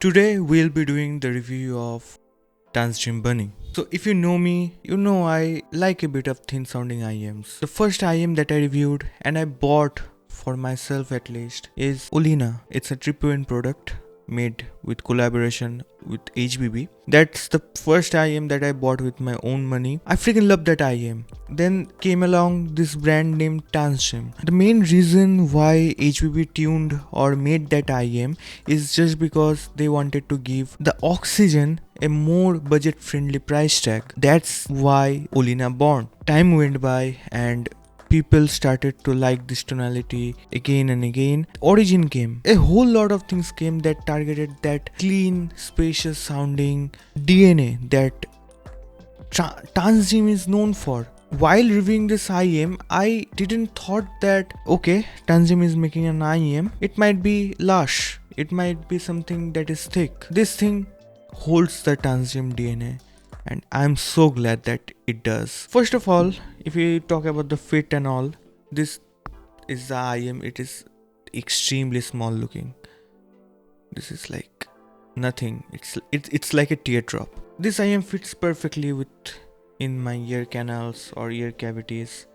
Today we'll be doing the review of Tanchjim Bunny. So if you know me, you know I like a bit of thin sounding IEMs. The first IEM that I reviewed and I bought for myself at least is Olina. It's a trip-to-win product made with collaboration with HBB. That's the first IEM that I bought with my own money. I freaking love that IEM. Then came along this brand named Tanchjim. The main reason why HBB tuned or made that IEM is just because they wanted to give the Oxygen a more budget friendly price tag. That's why Olina born. Time went by and people started to like this tonality again and again. Origin came. A whole lot of things came that targeted that clean, spacious sounding DNA that Tanchjim is known for. While reviewing this IEM, I didn't thought that okay, Tanchjim is making an IEM. It might be lush. It might be something that is thick. This thing holds the Tanchjim DNA. And I'm so glad that it does. First of all, if we talk about the fit and all, this is the IEM. It is extremely small looking. This is like nothing. It's like a teardrop. This IEM fits perfectly in my ear canals or ear cavities.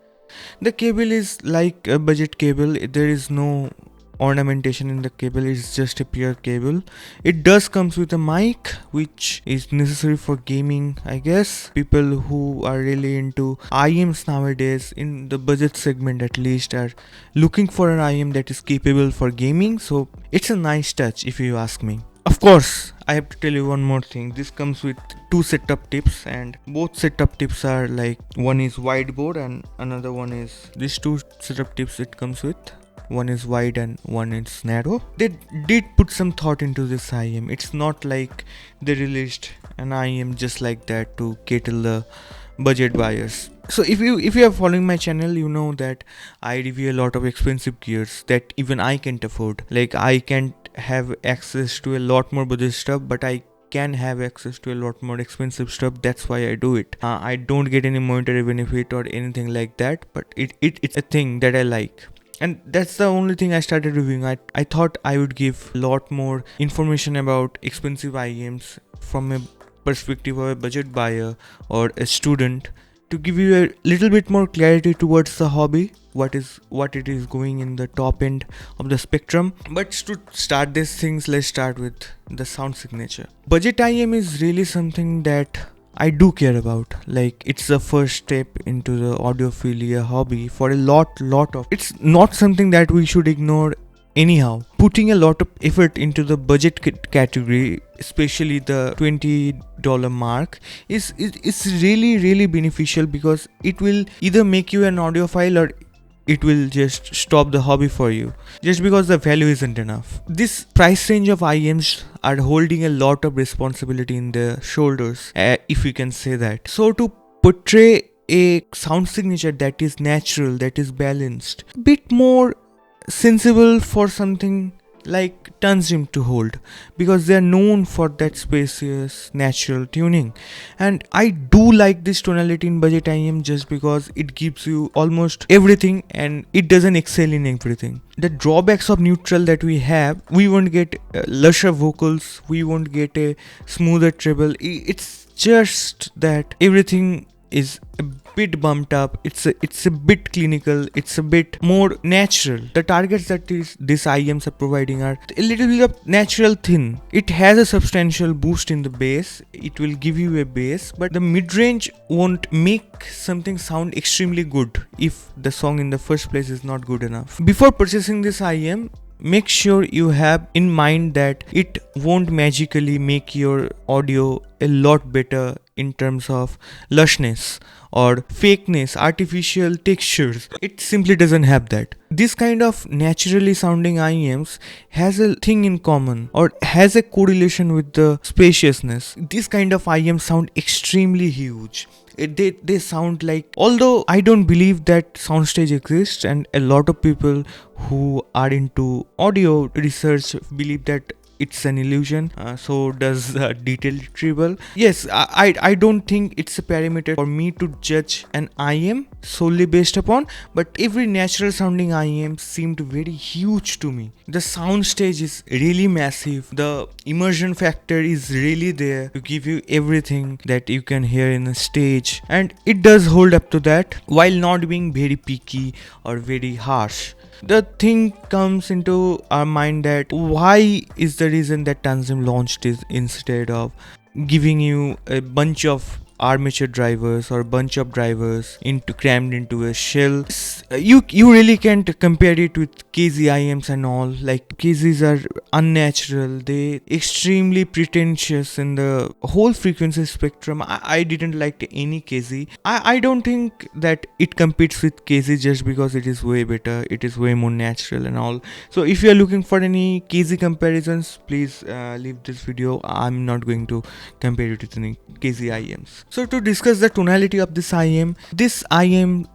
The cable is like a budget cable. There is no ornamentation in the cable. Is just a pure cable. It does comes with a mic, which is necessary for gaming, I guess. People who are really into IEMs nowadays, in the budget segment at least, are looking for an IEM that is capable for gaming. So it's a nice touch if you ask me. Of course, I have to tell you one more thing. This comes with two setup tips, and both setup tips are like, one is wideboard and another one is these two setup tips it comes with. One is wide and one is narrow. They did put some thought into this IEM. It's not like they released an IEM just like that to cater the budget buyers. So if you are following my channel, you know that I review a lot of expensive gears that even I can't afford. Like, I can't have access to a lot more budget stuff, but I can have access to a lot more expensive stuff. That's why I do it. I don't get any monetary benefit or anything like that, but it's a thing that I like. And that's the only thing I started reviewing. I thought I would give a lot more information about expensive IEMs from a perspective of a budget buyer or a student, to give you a little bit more clarity towards the hobby, what it is going in the top end of the spectrum. But to start these things, let's start with the sound signature. Budget IEM is really something that I do care about. Like, it's the first step into the audiophilia hobby for a lot of. It's not something that we should ignore anyhow. Putting a lot of effort into the budget category, especially the $20 mark, is really beneficial, because it will either make you an audiophile or it will just stop the hobby for you, just because the value isn't enough. This price range of IEMs are holding a lot of responsibility in their shoulders, if you can say that. So to portray a sound signature that is natural, that is balanced, a bit more sensible for something like Tanchjim to hold, because they are known for that spacious natural tuning. And I do like this tonality in budget IEM just because it gives you almost everything and it doesn't excel in everything. The drawbacks of neutral that we have, we won't get lusher vocals, we won't get a smoother treble. It's just that everything is a bit bumped up. It's a bit clinical. It's a bit more natural. The targets that these IEMs are providing are a little bit of natural thin. It has a substantial boost in the bass. It will give you a bass, but the mid-range won't make something sound extremely good if the song in the first place is not good enough. Before purchasing this IEM, make sure you have in mind that it won't magically make your audio a lot better in terms of lushness or fakeness, artificial textures. It simply doesn't have that. This kind of naturally sounding IEMs has a thing in common, or has a correlation with the spaciousness. This kind of IEMs sound extremely huge. They sound like, although I don't believe that soundstage exists, and a lot of people who are into audio research believe that it's an illusion. So does detailed treble. Yes, I don't think it's a parameter for me to judge an IEM solely based upon, but every natural sounding IEM seemed very huge to me. The sound stage is really massive. The immersion factor is really there to give you everything that you can hear in a stage, and it does hold up to that while not being very peaky or very harsh. The thing comes into our mind that why is the reason that Tanchjim launched this instead of giving you a bunch of armature drivers or bunch of drivers crammed into a shell. You really can't compare it with KZ IEMs and all. Like, KZs are unnatural, they extremely pretentious in the whole frequency spectrum. I didn't like any KZ. I don't think that it competes with KZ just because it is way better, it is way more natural and all. So if you are looking for any KZ comparisons, please leave this video. I'm not going to compare it with any KZ IEMs. So to discuss the tonality of this IEM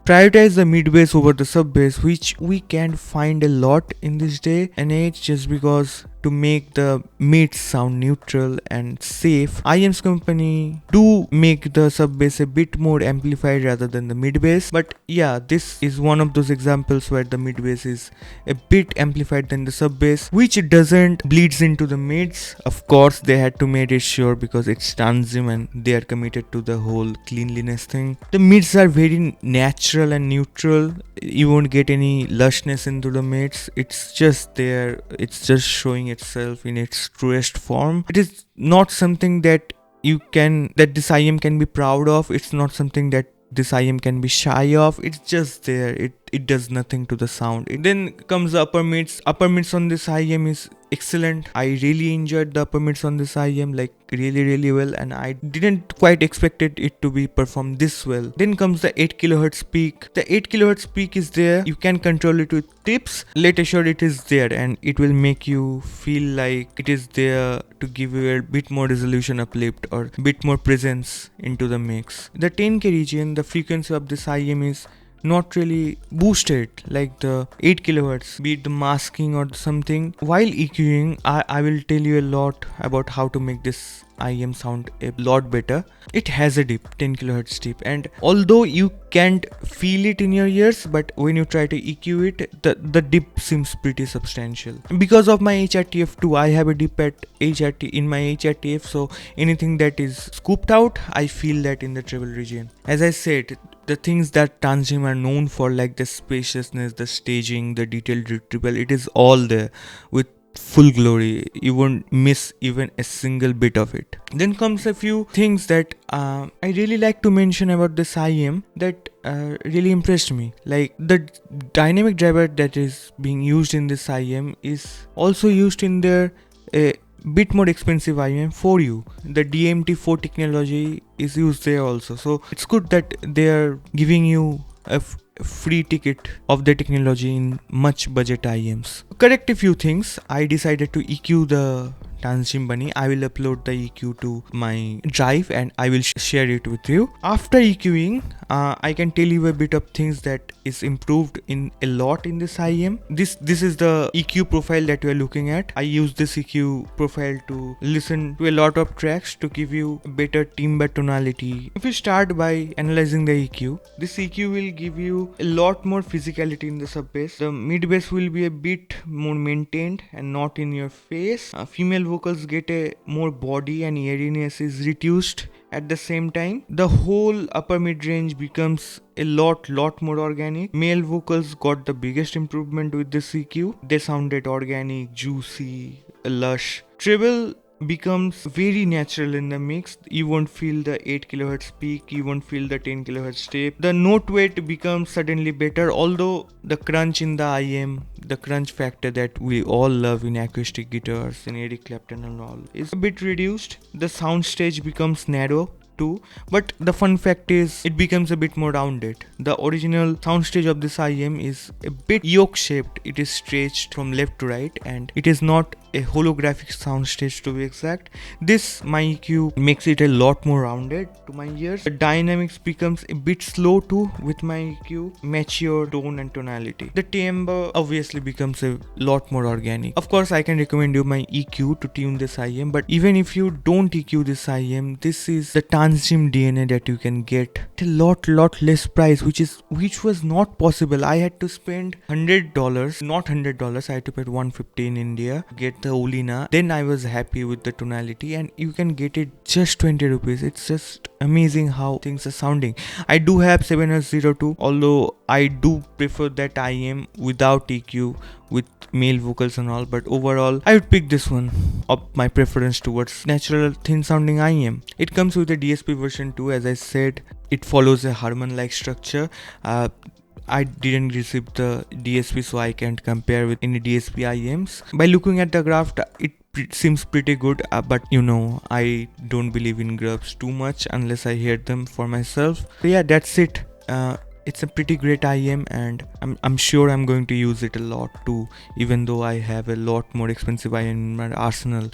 prioritizes the mid bass over the sub bass, which we can find a lot in this day and age, just because to make the mids sound neutral and safe, IEM's company do make the sub bass a bit more amplified rather than the mid bass. But yeah, this is one of those examples where the mid bass is a bit amplified than the sub bass, which doesn't bleeds into the mids. Of course, they had to make it sure because it's Tanchjim and they are committed to the whole cleanliness thing. The mids are very natural and neutral. You won't get any lushness into the mids. It's just there. It's just showing itself in its truest form. It is not something that this IEM can be proud of. It's not something that this IEM can be shy of. It's just there. It does nothing to the sound. Then comes the upper mids. Upper mids on this IEM is excellent. I really enjoyed the upper mids on this IEM, like really well, and I didn't quite expected it to be performed this well. Then comes the 8 kHz peak. The 8 kHz peak is there. You can control it with tips. Let assured it is there, and it will make you feel like it is there to give you a bit more resolution uplift or bit more presence into the mix. The 10K region, the frequency of this IEM is not really boosted like the 8 kHz, be it the masking or something. While EQing, I will tell you a lot about how to make this IEM sound a lot better. It has a dip, 10 kHz dip, and although you can't feel it in your ears, but when you try to EQ it, the dip seems pretty substantial. Because of my HRTF2, I have a dip at in my HRTF, so anything that is scooped out, I feel that in the treble region. As I said, the things that Tanchjim are known for, like the spaciousness, the staging, the detailed treble, it is all there with full glory. You won't miss even a single bit of it. Then comes a few things that I really like to mention about this IEM that really impressed me. Like the dynamic driver that is being used in this IEM is also used in their bit more expensive IEM for you. The DMT4 technology is used there also, so it's good that they are giving you a free ticket of the technology in much budget IEMs. Correct a few things. I decided to EQ the Tanchjim Bunny. I will upload the EQ to my drive and I will share it with you. After EQing, I can tell you a bit of things that is improved in a lot in this IEM. This is the EQ profile that we are looking at. I use this EQ profile to listen to a lot of tracks to give you better timbre tonality. If you start by analyzing the EQ, this EQ will give you a lot more physicality in the sub bass. The mid bass will be a bit more maintained and not in your face. Female vocals get a more body and airiness is reduced. At the same time, the whole upper mid range becomes a lot more organic. Male vocals got the biggest improvement with this EQ. They sounded organic, juicy, lush. Treble becomes very natural in the mix. You won't feel the 8 kHz peak, you won't feel the 10 kHz tape. The note weight becomes suddenly better, although the crunch in the IEM, the crunch factor that we all love in acoustic guitars, in Eric Clapton and all, is a bit reduced. The sound stage becomes narrow too, but the fun fact is it becomes a bit more rounded. The original soundstage of this IEM is a bit yoke shaped. It is stretched from left to right and it is not a holographic soundstage to be exact. This my EQ makes it a lot more rounded to my ears. The dynamics becomes a bit slow too with my EQ, mature tone and tonality. The timbre obviously becomes a lot more organic. Of course, I can recommend you my EQ to tune this IEM, but even if you don't EQ this IEM, this is the Tanchjim DNA that you can get at a lot less price, which was not possible. I had to spend $100, not $100. I had to pay $150 in India to get the Olina. Then I was happy with the tonality, and you can get it just 20 rupees. It's just amazing how things are sounding. I do have 7S02, although I do prefer that IEM without EQ with male vocals and all, but overall I would pick this one up my preference towards natural thin sounding IEM. It comes with a DSP version 2. As I said, it follows a Harman like structure. I didn't receive the DSP, so I can't compare with any DSP IEMs. By looking at the graph, it seems pretty good, but you know, I don't believe in graphs too much unless I hear them for myself. So yeah, that's it. It's a pretty great IEM, and I'm sure I'm going to use it a lot too, even though I have a lot more expensive IEM in my arsenal.